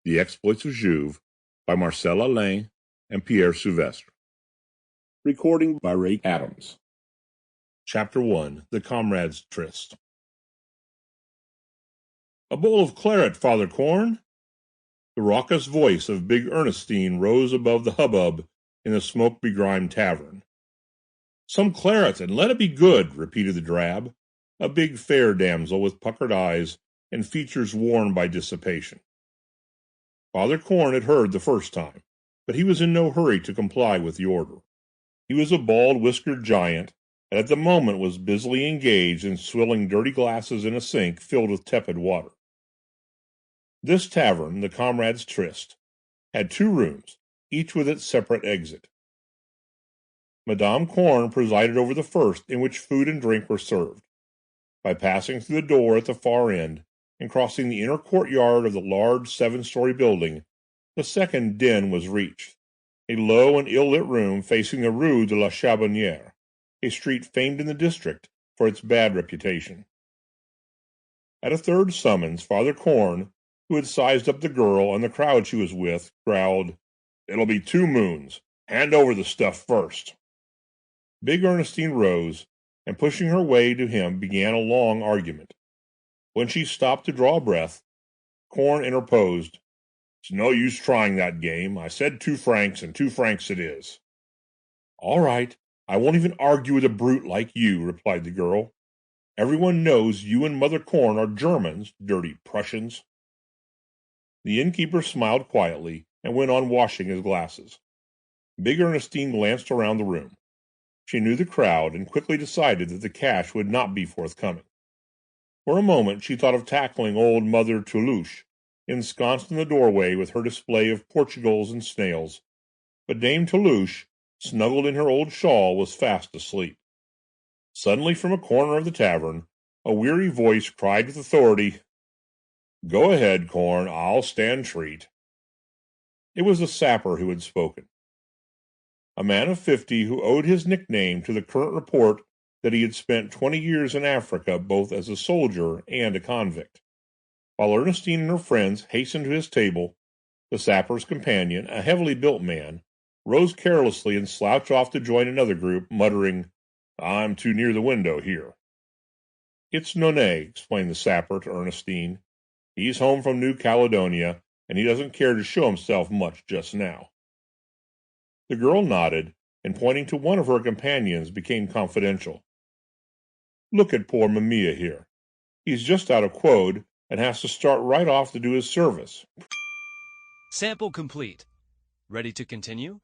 The Exploits of Juve by Marcel Allain and Pierre Souvestre. Recording by Ray Adams. Chapter 1. The Comrades' Tryst. "A bowl of claret, Father Corn!" The raucous voice of Big Ernestine rose above the hubbub in the smoke-begrimed tavern. "Some claret, and let it be good," repeated the drab, a big fair damsel with puckered eyes and features worn by dissipation. Father Corn had heard the first time, but he was in no hurry to comply with the order. He was a bald-whiskered giant, and at the moment was busily engaged in swilling dirty glasses in a sink filled with tepid water. This tavern, the Comrades' Tryst, had 2 rooms, each with its separate exit. Madame Corn presided over the first, in which food and drink were served. By passing through the door at the far end, and crossing the inner courtyard of the large 7-story building, the second den was reached, a low and ill-lit room facing the Rue de la Charbonnière, a street famed in the district for its bad reputation. At a third summons, Father Corn, who had sized up the girl and the crowd she was with, growled, "It'll be 2 moons. Hand over the stuff first." Big Ernestine rose, and pushing her way to him began a long argument. When she stopped to draw breath, Corn interposed. "It's no use trying that game. I said 2 francs, and 2 francs it is." "All right, I won't even argue with a brute like you," replied the girl. "Everyone knows you and Mother Corn are Germans, dirty Prussians." The innkeeper smiled quietly and went on washing his glasses. Big Ernestine glanced around the room. She knew the crowd and quickly decided that the cash would not be forthcoming. For a moment she thought of tackling old Mother Toulouche, ensconced in the doorway with her display of Portugals and snails, but Dame Toulouche, snuggled in her old shawl, was fast asleep. Suddenly from a corner of the tavern, a weary voice cried with authority, "Go ahead, Corn, I'll stand treat." It was the sapper who had spoken. A man of 50 who owed his nickname to the current report that he had spent 20 years in Africa both as a soldier and a convict. While Ernestine and her friends hastened to his table, the sapper's companion, a heavily built man, rose carelessly and slouched off to join another group, muttering, "I'm too near the window here." "It's Nonet," explained the sapper to Ernestine. "He's home from New Caledonia, and he doesn't care to show himself much just now." The girl nodded, and pointing to one of her companions, became confidential. "Look at poor Mamiya here. He's just out of quod, and has to start right off to do his service." Sample complete. Ready to continue?